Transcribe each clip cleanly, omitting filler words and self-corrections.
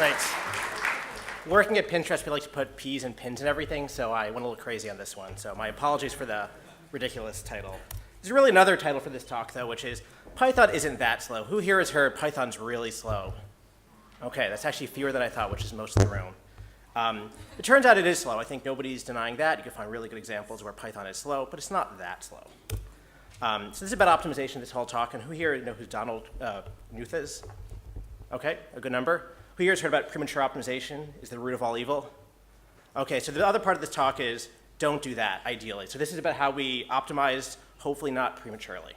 Thanks. Working at Pinterest, we like to put P's and pins and everything, so I went a little crazy on this one. So my apologies for the ridiculous title. There's really another title for this talk, though, which is Python isn't that slow. Who here has heard Python's really slow? OK, that's actually fewer than I thought, which is most of the room. It turns out it is slow. I think nobody's denying that. You can find really good examples where Python is slow, but it's not that slow. So this is about optimization, this whole talk. And who here knows who Donald Knuth is? OK, a good number. Who here has heard about premature optimization is the root of all evil? OK, so the other part of this talk is don't do that, ideally. So this is about how we optimize, hopefully not prematurely.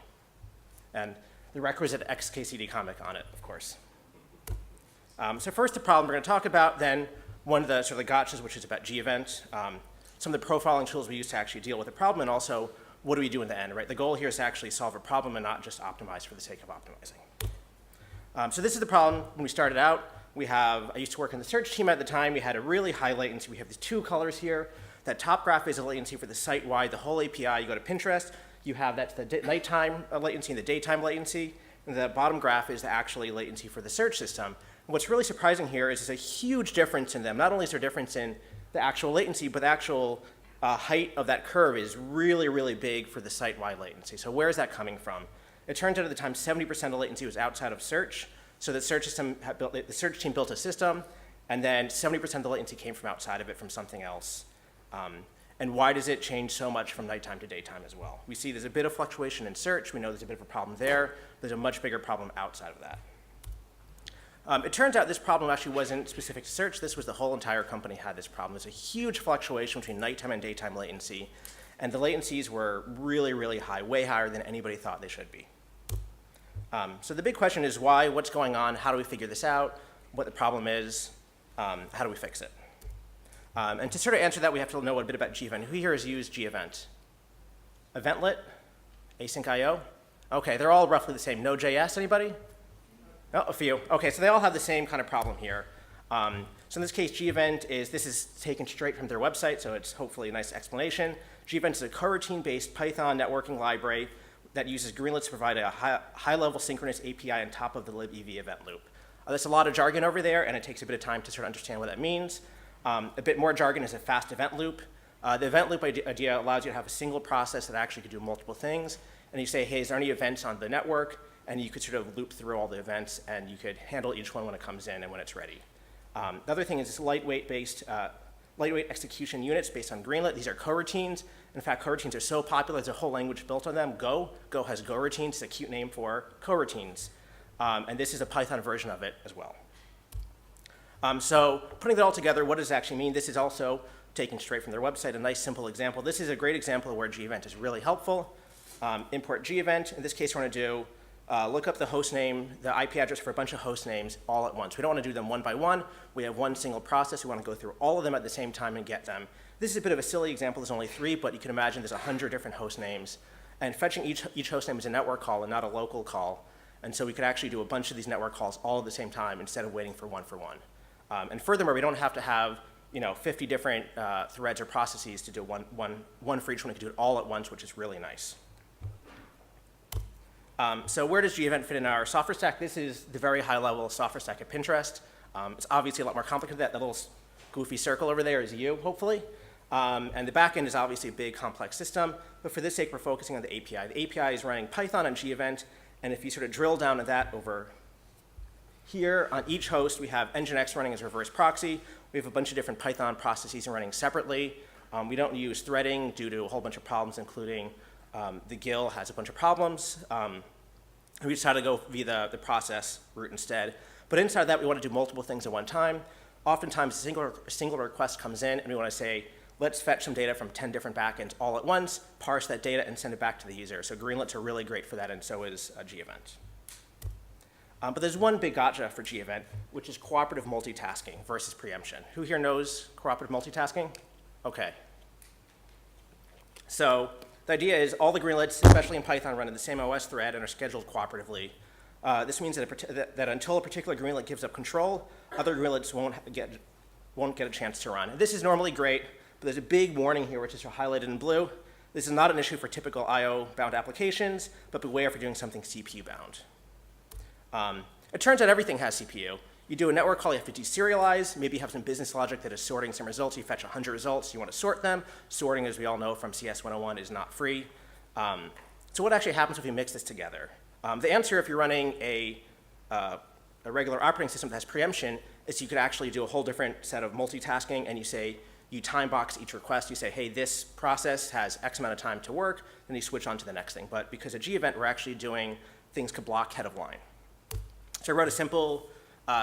And the requisite XKCD comic on it, of course. So first the problem we're going to talk about, then one of the sort of the gotchas, which is about Gevent, some of the profiling tools we use to actually deal with the problem, and also what do we do in the end, right? The goal here is to actually solve a problem and not just optimize for the sake of optimizing. So this is the problem when we started out. I used to work in the search team at the time. We had a really high latency. We have these two colors here. That top graph is the latency for the site-wide, the whole API. You go to Pinterest, you have that's the nighttime latency and the daytime latency. And the bottom graph is the actually latency for the search system. And what's really surprising here is there's a huge difference in them. Not only is there a difference in the actual latency, but the actual height of that curve is really, really big for the site-wide latency. So where is that coming from? It turns out at the time 70% of the latency was outside of search. So the search team built a system, and then 70% of the latency came from outside of it, from something else. And why does it change so much from nighttime to daytime as well? We see there's a bit of fluctuation in search. We know there's a bit of a problem there. There's a much bigger problem outside of that. It turns out this problem actually wasn't specific to search. This was the whole entire company had this problem. There's a huge fluctuation between nighttime and daytime latency. And the latencies were really, really high, way higher than anybody thought they should be. So the big question is why, what's going on, how do we figure this out, what the problem is, how do we fix it? And to sort of answer that, we have to know a bit about Gevent. Who here has used Gevent? Eventlet? Async IO? OK, they're all roughly the same. Node.js, anybody? Oh, a few. OK, so they all have the same kind of problem here. So in this case, Gevent this is taken straight from their website, so it's hopefully a nice explanation. Gevent is a coroutine-based Python networking library that uses Greenlit to provide a high-level synchronous API on top of the libev event loop. There's a lot of jargon over there, and it takes a bit of time to sort of understand what that means. A bit more jargon is a fast event loop. The event loop idea allows you to have a single process that actually could do multiple things. And you say, hey, is there any events on the network? And you could sort of loop through all the events, and you could handle each one when it comes in and when it's ready. The other thing is this lightweight execution units based on Greenlit. These are coroutines. In fact, coroutines are so popular, there's a whole language built on them. Go has goroutines. It's a cute name for coroutines. And this is a Python version of it as well. So putting that all together, what does it actually mean? This is also taken straight from their website, a nice simple example. This is a great example of where Gevent is really helpful. Import Gevent. In this case, we're going to do look up the host name, the IP address for a bunch of host names all at once. We don't want to do them one by one. We have one single process. We want to go through all of them at the same time and get them. This is a bit of a silly example. There's only 3, but you can imagine there's 100 different host names. And fetching each host name is a network call and not a local call. And so we could actually do a bunch of these network calls all at the same time instead of waiting for one. And furthermore, we don't have to have 50 different threads or processes to do one for each one. We can do it all at once, which is really nice. So where does Gevent fit in our software stack? This is the very high-level software stack at Pinterest. It's obviously a lot more complicated than that. The little goofy circle over there is you, hopefully. And the backend is obviously a big, complex system. But for this sake, we're focusing on the API. The API is running Python on Gevent. And if you sort of drill down at that over here, on each host, we have Nginx running as a reverse proxy. We have a bunch of different Python processes running separately. We don't use threading due to a whole bunch of problems, including the GIL has a bunch of problems. We decided to go via the process route instead. But inside that, we want to do multiple things at one time. Oftentimes, a single request comes in, and we want to say, let's fetch some data from 10 different backends all at once, parse that data, and send it back to the user. So Greenlets are really great for that, and so is Gevent. But there's one big gotcha for Gevent, which is cooperative multitasking versus preemption. Who here knows cooperative multitasking? OK. So the idea is all the Greenlets, especially in Python, run in the same OS thread and are scheduled cooperatively. This means that until a particular Greenlet gives up control, other Greenlets won't get a chance to run. And this is normally great, but there's a big warning here, which is highlighted in blue. This is not an issue for typical I/O-bound applications, but beware for doing something CPU-bound. It turns out everything has CPU. You do a network call, you have to deserialize, maybe you have some business logic that is sorting some results, you fetch 100 results, you want to sort them. Sorting, as we all know from CS 101, is not free. So what actually happens if you mix this together? The answer, if you're running a regular operating system that has preemption, is you could actually do a whole different set of multitasking, and you time box each request. You say, hey, this process has X amount of time to work, then you switch on to the next thing. But because of Gevent, we're actually doing things could block head of line. So I wrote a simple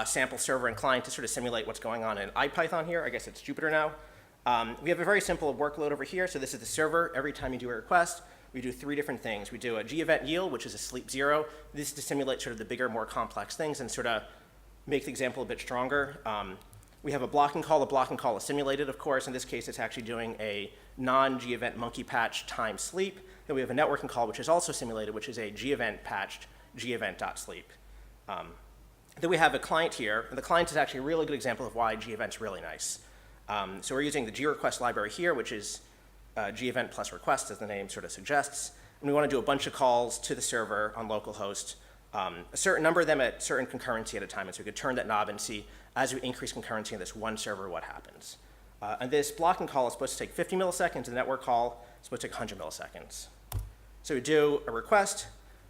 sample server and client to sort of simulate what's going on in IPython here. I guess it's Jupyter now. We have a very simple workload over here. So this is the server. Every time you do a request, we do 3 different things. We do a Gevent yield, which is a sleep 0. This is to simulate sort of the bigger, more complex things and sort of make the example a bit stronger. We have a blocking call. The blocking call is simulated, of course. In this case, it's actually doing a non-Gevent monkey patch time sleep. Then we have a networking call, which is also simulated, which is a Gevent patched Gevent.sleep. Then we have a client here. And the client is actually a really good example of why Gevent's really nice. So we're using the gRequest library here, which is Gevent plus request, as the name sort of suggests. And we want to do a bunch of calls to the server on localhost, a certain number of them at certain concurrency at a time. And so we could turn that knob and see, as we increase concurrency in this one server, what happens. And this blocking call is supposed to take 50 milliseconds. The network call is supposed to take 100 milliseconds. So we do a request.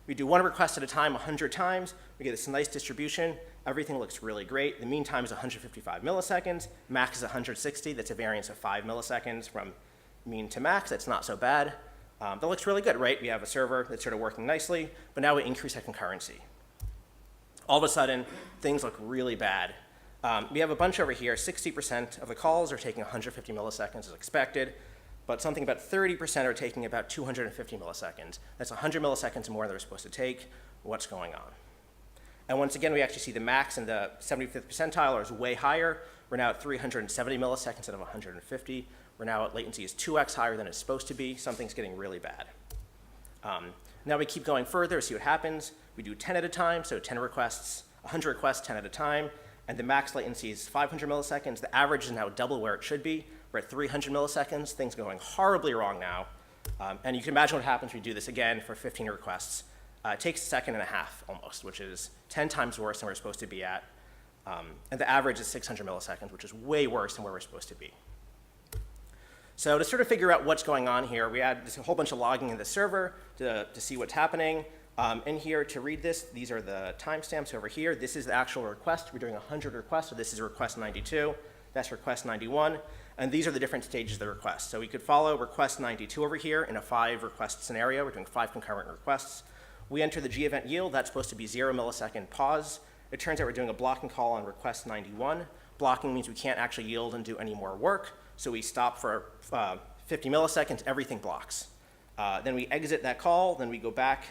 We do one request at a time 100 times. We get this nice distribution. Everything looks really great. The mean time is 155 milliseconds. Max is 160. That's a variance of 5 milliseconds from mean to max. That's not so bad. That looks really good, right? We have a server that's sort of working nicely, but now we increase that concurrency. All of a sudden, things look really bad. We have a bunch over here. 60% of the calls are taking 150 milliseconds as expected, but something about 30% are taking about 250 milliseconds. That's 100 milliseconds more than they're supposed to take. What's going on? And once again, we actually see the max in the 75th percentile is way higher. We're now at 370 milliseconds instead of 150. We're now at latency is 2x higher than it's supposed to be. Something's getting really bad. Now we keep going further, see what happens. We do 10 at a time, so 10 requests, 100 requests, 10 at a time. And the max latency is 500 milliseconds. The average is now double where it should be. We're at 300 milliseconds. Things are going horribly wrong now. And you can imagine what happens when we do this again for 15 requests. It takes a second and a half almost, which is 10 times worse than we're supposed to be at. And the average is 600 milliseconds, which is way worse than where we're supposed to be. So to sort of figure out what's going on here, we add a whole bunch of logging in the server to see what's happening. In here to read this, these are the timestamps over here. This is the actual request. We're doing 100 requests, so this is request 92. That's request 91. And these are the different stages of the request. So we could follow request 92 over here in a 5 request scenario. We're doing 5 concurrent requests. We enter the Gevent yield. That's supposed to be 0 millisecond pause. It turns out we're doing a blocking call on request 91. Blocking means we can't actually yield and do any more work. So we stop for 50 milliseconds. Everything blocks. Then we exit that call. Then we go back.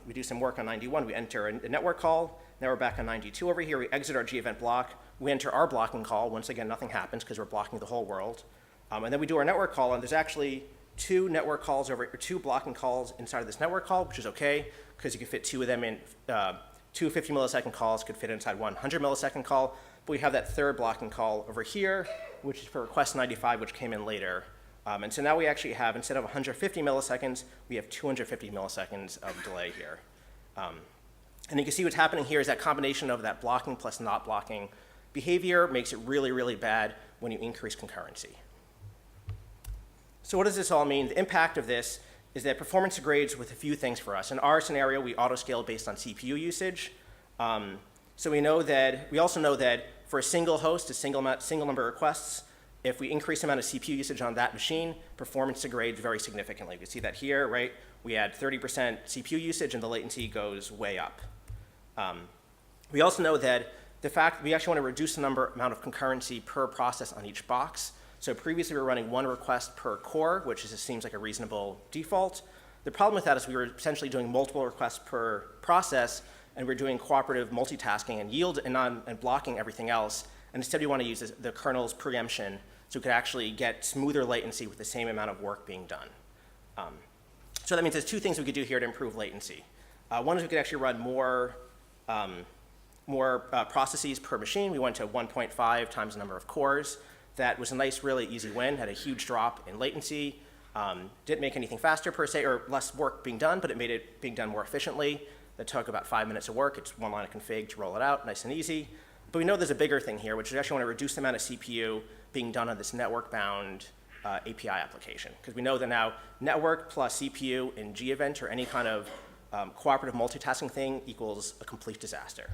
We do some work on 91. We enter a network call. Now we're back on 92 over here. We exit our Gevent block. We enter our blocking call. Once again, nothing happens because we're blocking the whole world. And then we do our network call. And there's actually 2 network calls over, or 2 blocking calls inside of this network call, which is okay because you can fit 2 of them in. 2 50 millisecond calls could fit inside 100 millisecond call. But we have that 3rd blocking call over here, which is for request 95, which came in later. And so now we actually have, instead of 150 milliseconds, we have 250 milliseconds of delay here. And you can see what's happening here is that combination of that blocking plus not blocking behavior makes it really, really bad when you increase concurrency. So what does this all mean? The impact of this is that performance degrades with a few things for us. In our scenario, we auto-scale based on CPU usage. So we also know that for a single host, a single number of requests, if we increase the amount of CPU usage on that machine, performance degrades very significantly. You can see that here, right? We add 30% CPU usage and the latency goes way up. We also know that the fact we actually want to reduce the amount of concurrency per process on each box. So previously we were running 1 request per core, which seems like a reasonable default. The problem with that is we were essentially doing multiple requests per process, and we're doing cooperative multitasking and yield and blocking everything else. And instead we want to use the kernel's preemption so we could actually get smoother latency with the same amount of work being done. So that means there's 2 things we could do here to improve latency. One is we could actually run more processes per machine. We went to 1.5 times the number of cores. That was a nice, really easy win, had a huge drop in latency. Didn't make anything faster per se, or less work being done, but it made it being done more efficiently. That took about 5 minutes of work. It's 1 line of config to roll it out, nice and easy. But we know there's a bigger thing here, which is we actually want to reduce the amount of CPU being done on this network-bound API application. Because we know that now network plus CPU in Gevent or any kind of cooperative multitasking thing equals a complete disaster.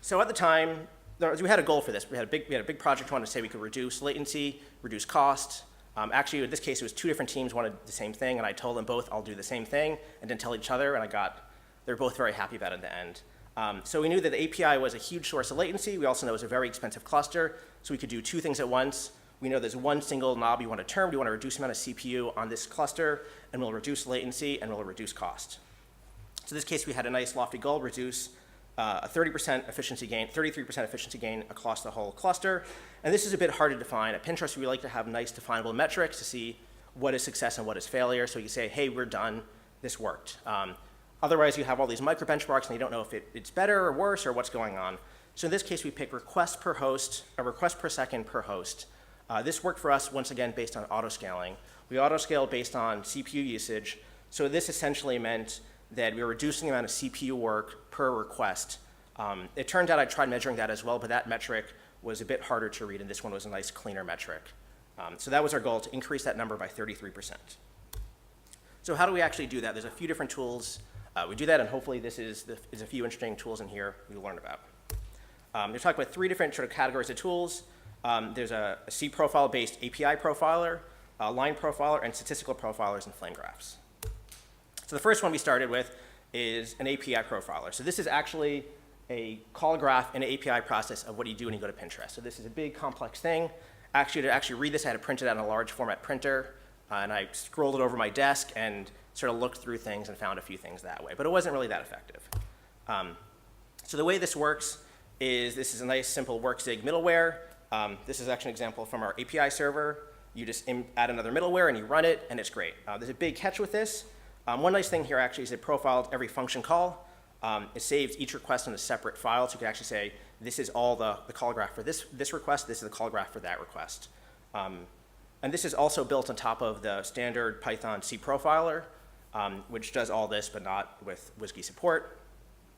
So at the time, we had a goal for this. We had a big project. We wanted to say we could reduce latency, reduce cost. Actually, in this case, it was two different teams wanted the same thing, and I told them both I'll do the same thing, and didn't tell each other, and they were both very happy about it in the end. So we knew that the API was a huge source of latency. We also know it was a very expensive cluster, so we could do two things at once. We know there's one single knob you want to turn. We want to reduce the amount of CPU on this cluster, and we'll reduce latency, and we'll reduce cost. So in this case, we had a nice lofty goal, reduce a 30% efficiency gain, 33% efficiency gain across the whole cluster. And this is a bit hard to define. At Pinterest, we like to have nice definable metrics to see what is success and what is failure. So you say, hey, we're done, this worked. Otherwise, you have all these micro benchmarks, and you don't know if it's better or worse or what's going on. So in this case, we pick request per host, a request per second per host. This worked for us, once again, based on auto-scaling. We auto-scaled based on CPU usage. So this essentially meant that we were reducing the amount of CPU work per request. It turned out I tried measuring that as well, but that metric was a bit harder to read, and this one was a nice, cleaner metric. So that was our goal, to increase that number by 33%. So how do we actually do that? There's a few different tools. We do that, and hopefully this is a few interesting tools in here you'll learn about. We're talking about three different sort of categories of tools. There's a C profile-based API profiler, a line profiler, and statistical profilers and flame graphs. So the first one we started with is an API profiler. So this is actually a call graph in an API process of what you do when you go to Pinterest. So this is a big, complex thing. Actually, to actually read this, I had to print it out on a large format printer, and I scrolled it over my desk and sort of looked through things and found a few things that way. But it wasn't really that effective. So the way this works is this is a nice, simple workzig middleware. This is actually an example from our API server. You just add another middleware, and you run it, and it's great. There's a big catch with this. One nice thing here actually is it profiled every function call. It saves each request in a separate file, so you can actually say, this is all the call graph for this request, this is the call graph for that request. And this is also built on top of the standard Python C profiler, which does all this, but not with WSGI support.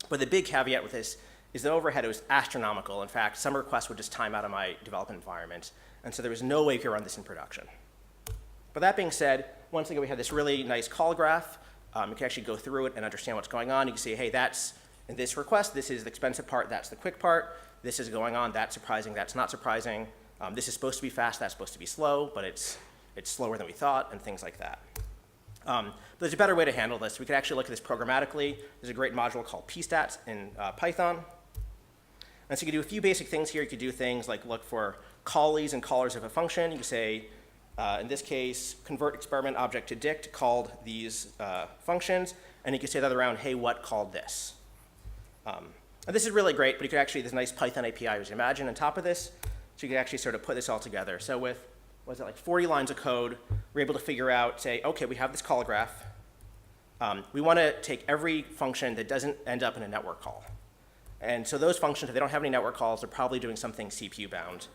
But the big caveat with this is the overhead was astronomical. In fact, some requests would just time out of my development environment, and so there was no way we could run this in production. But that being said, once again, we have this really nice call graph. You can actually go through it and understand what's going on. You can see, hey, that's in this request. This is the expensive part. That's the quick part. This is going on. That's surprising. That's not surprising. This is supposed to be fast. That's supposed to be slow, but it's slower than we thought, and things like that. But there's a better way to handle this. We could actually look at this programmatically. There's a great module called pstats in Python. And so you can do a few basic things here. You could do things like look for callees and callers of a function. You can say, in this case, convert experiment object to dict called these functions. And you can say the other round, hey, what called this? And this is really great, but you could actually, there's a nice Python API, as you imagine, on top of this. So you can actually sort of put this all together. So with, was it like 40 lines of code, we're able to figure out, say, OK, we have this call graph. We want to take every function that doesn't end up in a network call. And so those functions, if they don't have any network calls, they're probably doing something CPU bound.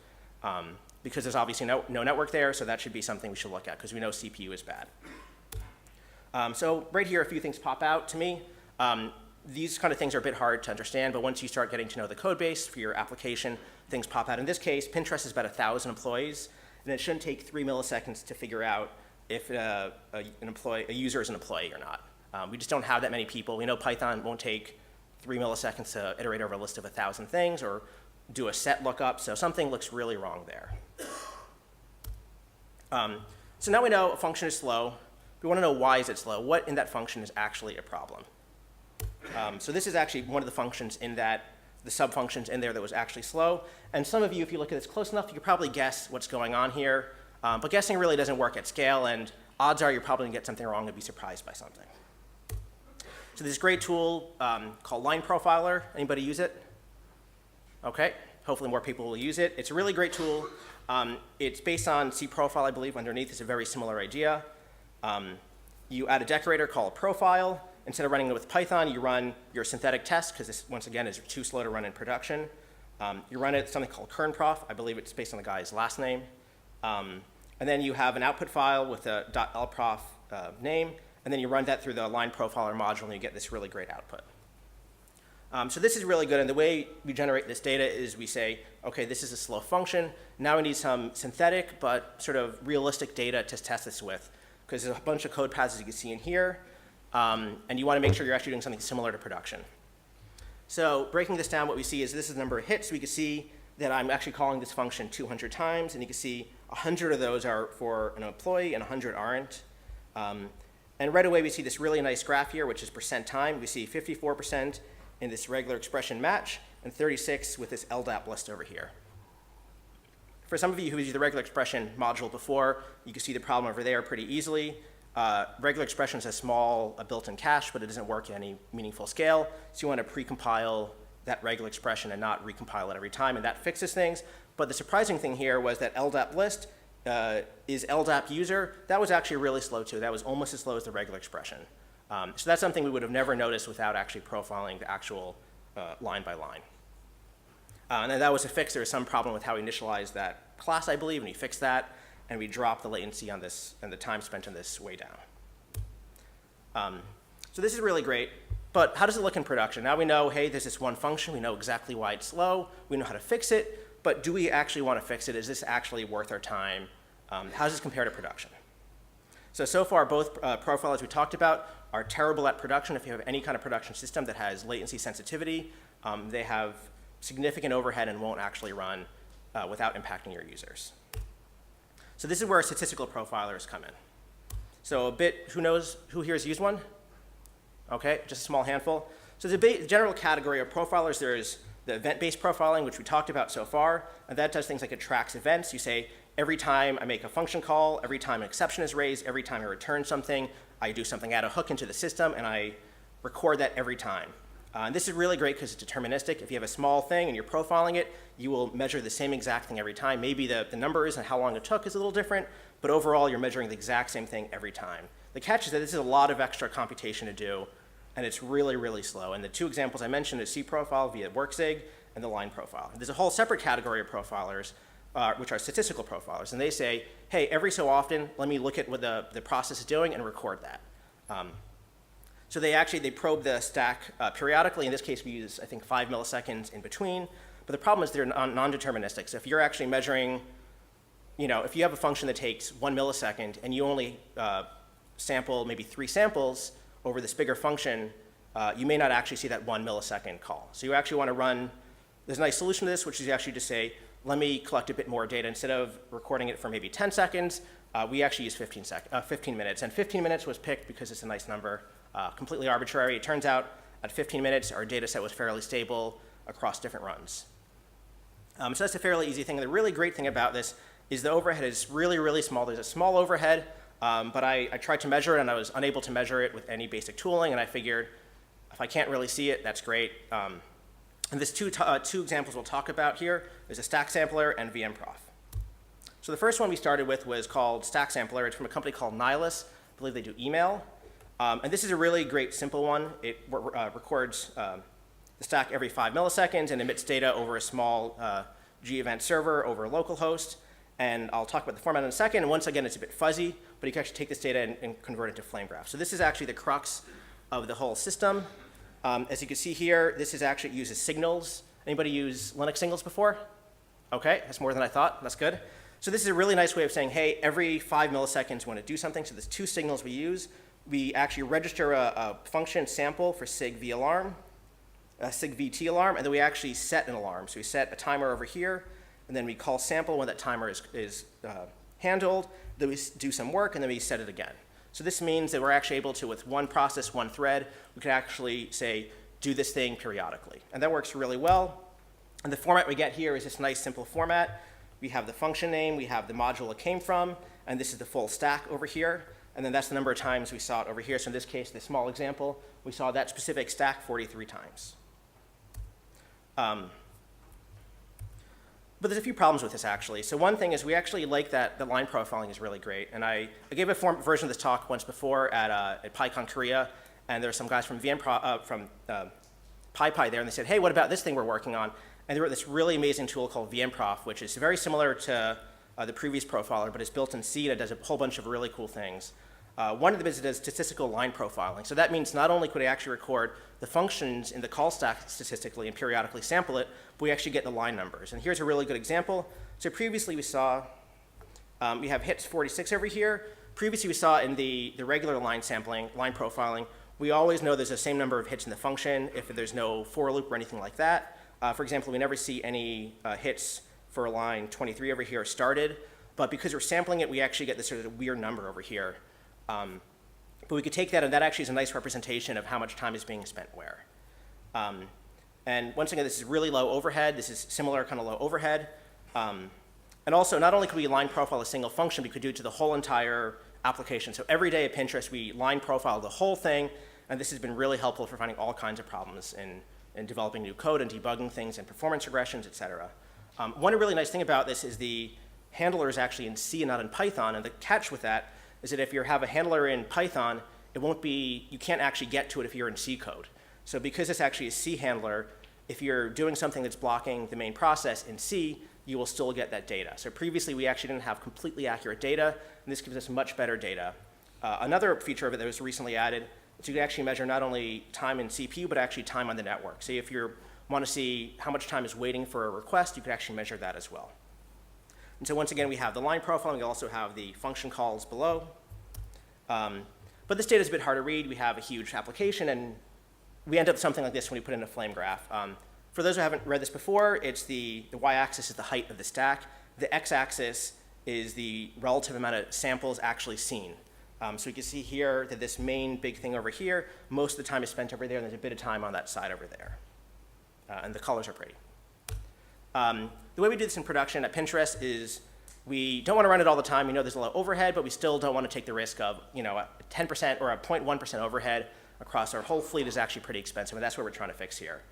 Because there's obviously no network there, so that should be something we should look at, because we know CPU is bad. So right here, a few things pop out to me. These kind of things are a bit hard to understand, but once you start getting to know the code base for your application, things pop out. In this case, Pinterest is about 1,000 employees, and it shouldn't take 3 milliseconds to figure out if a user is an employee or not. We just don't have that many people. We know Python won't take 3 milliseconds to iterate over a list of 1,000 things or do a set lookup, so something looks really wrong there. So now we know a function is slow. We want to know why is it slow. What in that function is actually a problem? So this is actually one of the functions in that, the sub-functions in there that was actually slow. And some of you, if you look at this close enough, you could probably guess what's going on here. But guessing really doesn't work at scale, and odds are you're probably going to get something wrong and be surprised by something. So there's this great tool called Line Profiler. Anybody use it? OK. Hopefully more people will use it. It's a really great tool. It's based on C profile, I believe. Underneath is a very similar idea. You add a decorator called a profile. Instead of running it with Python, you run your synthetic test, because this, once again, is too slow to run in production. You run it something called kernprof. I believe it's based on the guy's last name. And then you have an output file with a .lprof name. And then you run that through the line profiler module, and you get this really great output. So this is really good, and the way we generate this data is we say, okay, this is a slow function. Now we need some synthetic but sort of realistic data to test this with, because there's a bunch of code paths, as you can see in here, and you want to make sure you're actually doing something similar to production. So breaking this down, what we see is this is the number of hits. We can see that I'm actually calling this function 200 times, and you can see 100 of those are for an employee and 100 aren't. And right away, we see this really nice graph here, which is percent time. We see 54% in this regular expression match, and 36 with this LDAP list over here. For some of you who used the regular expression module before, you can see the problem over there pretty easily. Regular expression has small built-in cache, but it doesn't work at any meaningful scale. So you want to precompile that regular expression and not recompile it every time, and that fixes things. But the surprising thing here was that LDAP list is LDAP user. That was actually really slow too. That was almost as slow as the regular expression. So that's something we would have never noticed without actually profiling the actual line by line. And then that was a fix. There was some problem with how we initialized that class, I believe, and we fixed that, and we dropped the latency on this and the time spent on this way down. So this is really great, but how does it look in production? Now we know, hey, there's this one function. We know exactly why it's slow. We know how to fix it, but do we actually want to fix it? Is this actually worth our time? How does this compare to production? So far, both profilers we talked about are terrible at production. If you have any kind of production system that has latency sensitivity, they have significant overhead and won't actually run without impacting your users. So this is where statistical profilers come in. So a bit, who here has used one? Okay, just a small handful. So the general category of profilers, there's the event-based profiling, which we talked about so far, and that does things like it tracks events. You say, every time I make a function call, every time an exception is raised, every time I return something, I do something, add a hook into the system, and I record that every time. And this is really great because it's deterministic. If you have a small thing and you're profiling it, you will measure the same exact thing every time. Maybe the numbers and how long it took is a little different, but overall you're measuring the exact same thing every time. The catch is that this is a lot of extra computation to do, and it's really, really slow. And the two examples I mentioned is cprofile via WorkZig and the line profile. There's a whole separate category of profilers, which are statistical profilers, and they say, hey, every so often, let me look at what the process is doing and record that. So they probe the stack periodically. In this case, we use, I think, 5 milliseconds in between. But the problem is they're non-deterministic. So if you're actually measuring, if you have a function that takes 1 millisecond and you only sample maybe 3 samples over this bigger function, you may not actually see that 1 millisecond call. So you actually want to run, there's a nice solution to this, which is actually to say, let me collect a bit more data. Instead of recording it for maybe 10 seconds, we actually use 15 minutes. And 15 minutes was picked because it's a nice number, completely arbitrary. It turns out at 15 minutes, our data set was fairly stable across different runs. So that's a fairly easy thing. The really great thing about this is the overhead is really, really small. There's a small overhead, but I tried to measure it, and I was unable to measure it with any basic tooling, and I figured if I can't really see it, that's great. And there's two examples we'll talk about here. There's a stacksampler and vmprof. So the first one we started with was called stacksampler. It's from a company called Nylas. I believe they do email. And this is a really great, simple one. It records the stack every 5 milliseconds and emits data over a small Gevent server over a local host. And I'll talk about the format in a second. And once again, it's a bit fuzzy, but you can actually take this data and convert it to flame graph. So this is actually the crux of the whole system. As you can see here, this uses signals. Anybody use Linux signals before? Okay, that's more than I thought. That's good. So this is a really nice way of saying, hey, every 5 milliseconds we want to do something. So there's 2 signals we use. We actually register a function sample for sig v alarm, sig vt alarm, and then we actually set an alarm. So we set a timer over here, and then we call sample when that timer is handled. Then we do some work, and then we set it again. So this means that we're actually able to, with one process, one thread, we can actually say, do this thing periodically. And that works really well. And the format we get here is this nice, simple format. We have the function name, we have the module it came from, and this is the full stack over here. And then that's the number of times we saw it over here. So in this case, the small example, we saw that specific stack 43 times. But there's a few problems with this, actually. So one thing is we actually like that the line profiling is really great. And I gave a version of this talk once before at PyCon Korea, and there were some guys from PyPy there, and they said, hey, what about this thing we're working on? And they wrote this really amazing tool called vmprof, which is very similar to the previous profiler, but it's built in C and it does a whole bunch of really cool things. One of them is statistical line profiling. So that means not only could we actually record the functions in the call stack statistically and periodically sample it, but we actually get the line numbers. And here's a really good example. So previously we saw, we have hits 46 over here. Previously we saw in the regular line sampling, line profiling, we always know there's the same number of hits in the function if there's no for loop or anything like that. For example, we never see any hits for line 23 over here started. But because we're sampling it, we actually get this sort of weird number over here. But we could take that, and that actually is a nice representation of how much time is being spent where. And once again, this is really low overhead. This is similar kind of low overhead. And also, not only could we line profile a single function, we could do it to the whole entire application. So every day at Pinterest, we line profile the whole thing, and this has been really helpful for finding all kinds of problems in developing new code and debugging things and performance regressions, et cetera. One really nice thing about this is the handler is actually in C and not in Python, and the catch with that is that if you have a handler in Python, it won't be, you can't actually get to it if you're in C code. So because this actually is C handler, if you're doing something that's blocking the main process in C, you will still get that data. So previously, we actually didn't have completely accurate data, and this gives us much better data. Another feature of it that was recently added is you can actually measure not only time in CPU, but actually time on the network. So if you want to see how much time is waiting for a request, you can actually measure that as well. And so once again, we have the line profiling. We also have the function calls below. But this data is a bit hard to read. We have a huge application, and we end up with something like this when we put in a flame graph. For those who haven't read this before, it's the y-axis is the height of the stack. The x-axis is the relative amount of samples actually seen. So you can see here that this main big thing over here, most of the time is spent over there, and there's a bit of time on that side over there. And the colors are pretty. The way we do this in production at Pinterest is we don't want to run it all the time. We know there's a lot of overhead, but we still don't want to take the risk of, a 10% or a 0.1% overhead across our whole fleet is actually pretty expensive, and that's what we're trying to fix here.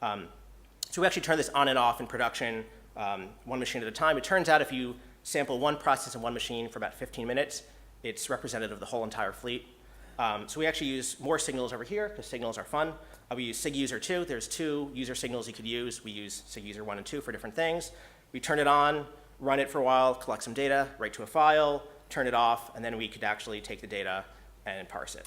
So we actually turn this on and off in production, one machine at a time. It turns out if you sample one process in one machine for about 15 minutes, it's representative of the whole entire fleet. So we actually use more signals over here, because signals are fun. We use sig user 2. There's 2 user signals you could use. We use sig user 1 and 2 for different things. We turn it on, run it for a while, collect some data, write to a file, turn it off, and then we could actually take the data and parse it.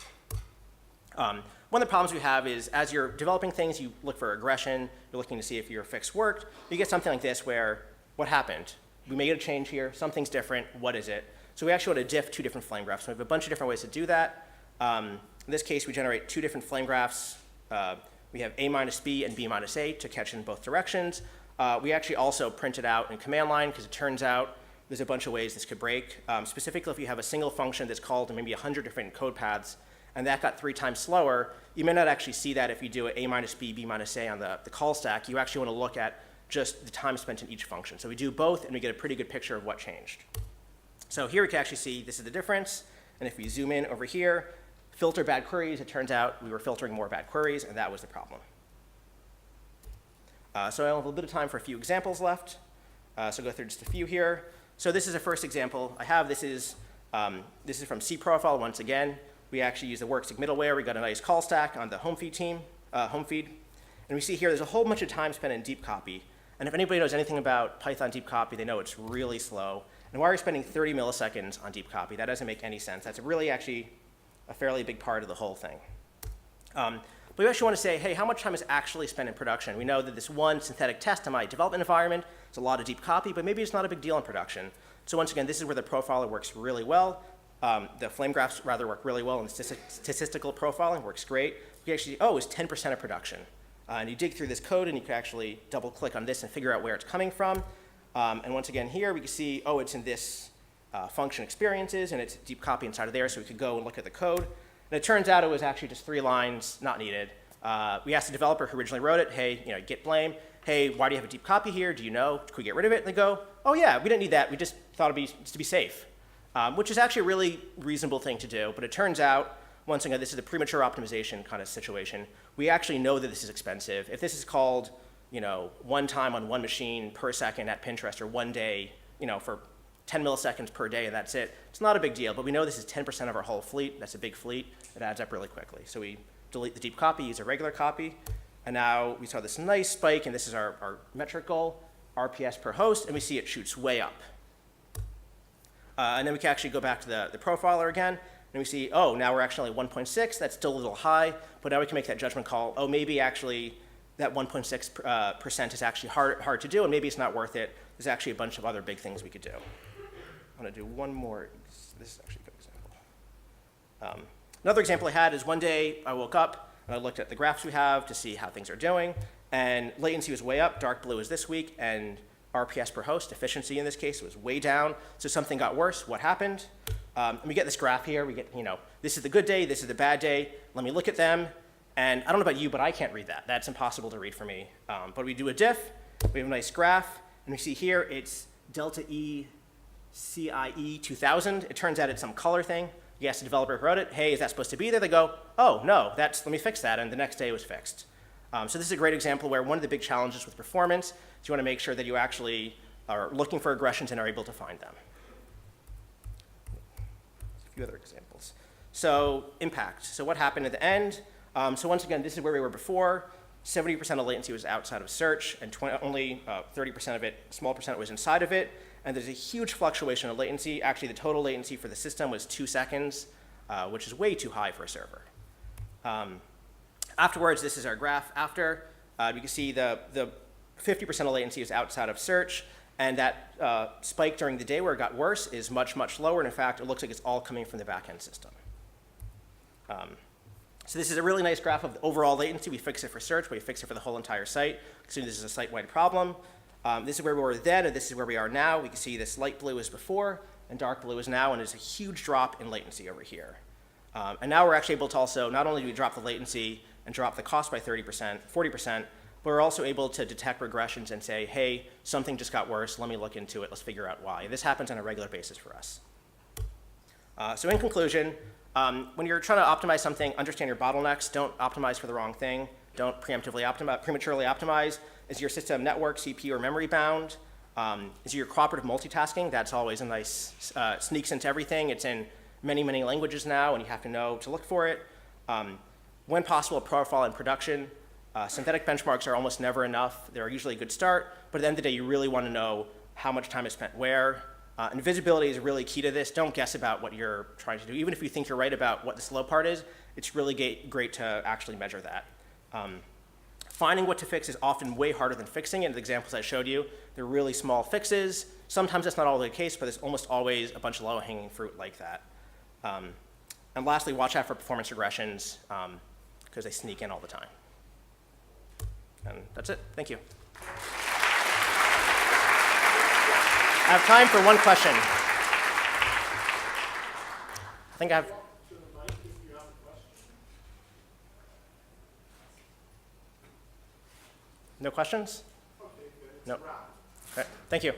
One of the problems we have is as you're developing things, you look for regression. You're looking to see if your fix worked. You get something like this where, what happened? We made a change here. Something's different. What is it? So we actually want to diff 2 different flame graphs. So we have a bunch of different ways to do that. In this case, we generate 2 different flame graphs. We have A minus B and B minus A to catch in both directions. We actually also print it out in command line because it turns out there's a bunch of ways this could break. Specifically, if you have a single function that's called in maybe 100 different code paths, and that got 3 times slower, you may not actually see that if you do A minus B, B minus A on the call stack. You actually want to look at just the time spent in each function. So we do both, and we get a pretty good picture of what changed. So here we can actually see this is the difference. And if we zoom in over here, filter bad queries, it turns out we were filtering more bad queries, and that was the problem. So I have a little bit of time for a few examples left. So go through just a few here. So this is a first example I have. This is from C Profile once again. We actually use the worksig middleware. We got a nice call stack on the home feed team, home feed. And we see here there's a whole bunch of time spent in deep copy. And if anybody knows anything about Python deep copy, they know it's really slow. And why are we spending 30 milliseconds on deep copy? That doesn't make any sense. That's really actually a fairly big part of the whole thing. But we actually want to say, hey, how much time is actually spent in production? We know that this one synthetic test in my development environment is a lot of deep copy, but maybe it's not a big deal in production. So once again, this is where the profiler works really well. The flame graphs rather work really well, and the statistical profiling works great. You can actually, it's 10% of production. And you dig through this code, and you can actually double click on this and figure out where it's coming from. And once again here, we can see, it's in this function experiences, and it's deep copy inside of there, so we could go and look at the code. And it turns out it was actually just 3 lines, not needed. We asked the developer who originally wrote it, hey, git blame. Hey, why do you have a deep copy here? Do you know? Could we get rid of it? And they go, oh yeah, we didn't need that. We just thought it'd be just to be safe, which is actually a really reasonable thing to do. But it turns out, once again, this is a premature optimization kind of situation. We actually know that this is expensive. If this is called, one time on one machine per second at Pinterest, or one day, for 10 milliseconds per day, and that's it. It's not a big deal, but we know this is 10% of our whole fleet. That's a big fleet. It adds up really quickly. So we delete the deep copy, use a regular copy, and now we saw this nice spike, and this is our metric goal, RPS per host, and we see it shoots way up. And then we can actually go back to the profiler again, and we see, oh, now we're actually at 1.6. That's still a little high, but now we can make that judgment call. Oh, maybe actually that 1.6% is actually hard to do, and maybe it's not worth it. There's actually a bunch of other big things we could do. I'm going to do one more. This is actually a good example. Another example I had is one day I woke up and I looked at the graphs we have to see how things are doing, and latency was way up. Dark blue is this week, and RPS per host, efficiency in this case, was way down. So something got worse. What happened? And we get this graph here. We get, this is the good day, this is the bad day. Let me look at them. And I don't know about you, but I can't read that. That's impossible to read for me. But we do a diff. We have a nice graph. And we see here it's delta E CIE 2000. It turns out it's some color thing. You ask the developer who wrote it, hey, is that supposed to be there? They go, oh, no, let me fix that. And the next day it was fixed. So this is a great example where one of the big challenges with performance is you want to make sure that you actually are looking for regressions and are able to find them. A few other examples. So impact. So what happened at the end? So once again, this is where we were before. 70% of latency was outside of search, and only 30% of it, small percent, was inside of it. And there's a huge fluctuation of latency. Actually, the total latency for the system was 2 seconds, which is way too high for a server. Afterwards, this is our graph after. You can see the 50% of latency is outside of search, and that spike during the day where it got worse is much, much lower. And in fact, it looks like it's all coming from the backend system. So this is a really nice graph of the overall latency. We fix it for search, but we fix it for the whole entire site. So this is a site-wide problem. This is where we were then, and this is where we are now. We can see this light blue is before, and dark blue is now, and there's a huge drop in latency over here. And now we're actually able to also, not only do we drop the latency and drop the cost by 30%, 40%, but we're also able to detect regressions and say, hey, something just got worse. Let me look into it. Let's figure out why. This happens on a regular basis for us. So in conclusion, when you're trying to optimize something, understand your bottlenecks. Don't optimize for the wrong thing. Don't prematurely optimize. Is your system network, CPU, or memory bound? Is your cooperative multitasking? That's always a nice, sneaks into everything. It's in many, many languages now, and you have to know to look for it. When possible, profile in production. Synthetic benchmarks are almost never enough. They're usually a good start, but at the end of the day, you really want to know how much time is spent where. And visibility is really key to this. Don't guess about what you're trying to do. Even if you think you're right about what the slow part is, it's really great to actually measure that. Finding what to fix is often way harder than fixing it. In the examples I showed you, they're really small fixes. Sometimes that's not always the case, but there's almost always a bunch of low-hanging fruit like that. And lastly, watch out for performance regressions because they sneak in all the time. And that's it. Thank you. I have time for one question. I think I have. No questions? Okay, no. Okay, thank you.